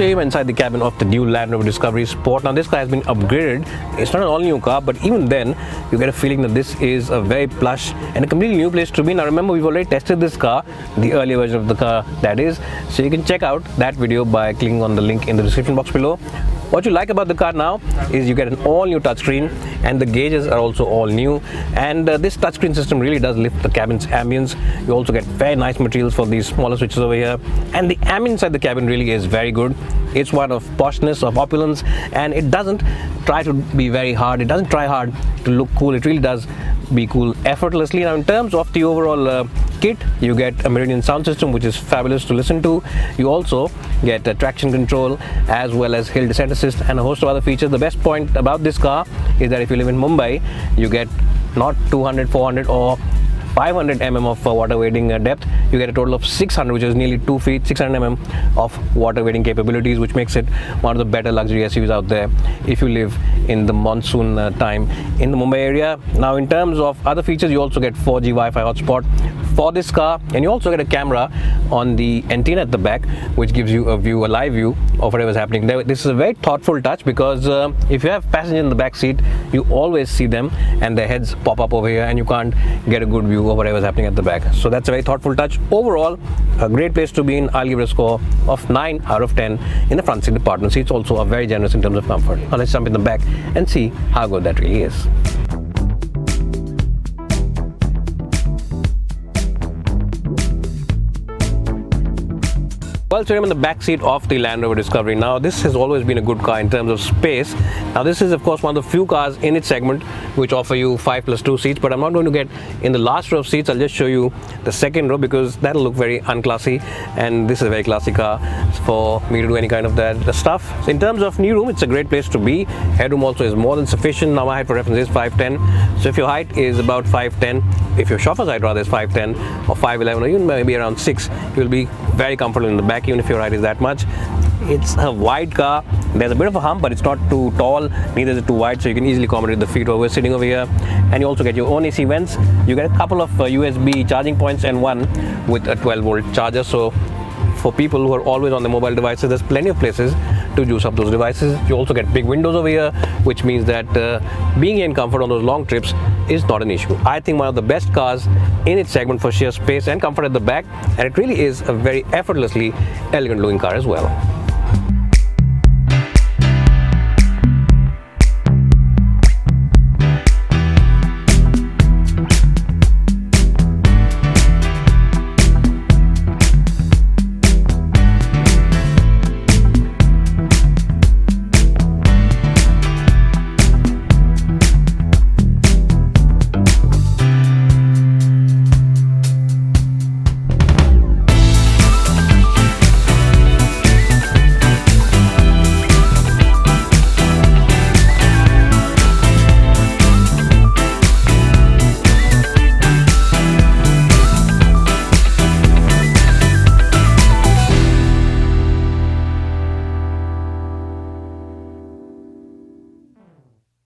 show you inside the cabin of the new Land Rover Discovery Sport. Now this car has been upgraded. It's not an all-new car, but even then you get a feeling that this is a very plush and a completely new place to be. Now remember, we've already tested this car, the earlier version of the car that is, so you can check out that video by clicking on the link in the description box below. What you like about the car now is you get an all-new touchscreen, and the gauges are also all new, and this touchscreen system really does lift the cabin's ambience. You also get very nice materials for these smaller switches over here, and the ambience inside the cabin really is very good. It's one of poshness, of opulence, and it doesn't try to be very hard. It doesn't try hard to look cool. It really does be cool effortlessly. Now in terms of the overall kit, you get a Meridian sound system, which is fabulous to listen to. You also get traction control as well as hill descent assist and a host of other features. The best point about this car is that if you live in Mumbai, you get not 200, 400 or 500 mm of water wading depth. You get a total of 600, which is nearly 2 feet, 600 mm of water wading capabilities, which makes it one of the better luxury SUVs out there if you live in the monsoon time in the Mumbai area. Now in terms of other features, you also get 4G Wi-Fi hotspot for this car, and you also get a camera on the antenna at the back, which gives you a live view of whatever's happening there. This is a very thoughtful touch, because if you have passengers in the back seat, you always see them and their heads pop up over here and you can't get a good view of whatever's happening at the back. So that's a very thoughtful touch. Overall, a great place to be in. I'll give it a score of 9 out of 10 in the front seat department. Seats also are very generous in terms of comfort. Now let's jump in the back and see how good that really is. Well, so I'm in the back seat of the Land Rover Discovery. Now, this has always been a good car in terms of space. Now, this is, of course, one of the few cars in its segment which offer you 5+2 seats, but I'm not going to get in the last row of seats. I'll just show you the second row, because that'll look very unclassy, and this is a very classy car for me to do any kind of that stuff. So in terms of knee room, it's a great place to be. Headroom also is more than sufficient. Now, my height for reference is 5'10". So if your height is about 5'10", if your chauffeur's height rather is 5'10" or 5'11", or even maybe around 6, you'll be very comfortable in the back, even if your height is that much. It's a wide car. There's a bit of a hump, but it's not too tall, neither is it too wide, so you can easily accommodate the feet we're sitting over here. And you also get your own AC vents. You get a couple of USB charging points and one with a 12-volt charger. So for people who are always on their mobile devices, there's plenty of places to juice up those devices. You also get big windows over here, which means that being in comfort on those long trips is not an issue. I think one of the best cars in its segment for sheer space and comfort at the back, and it really is a very effortlessly elegant looking car as well.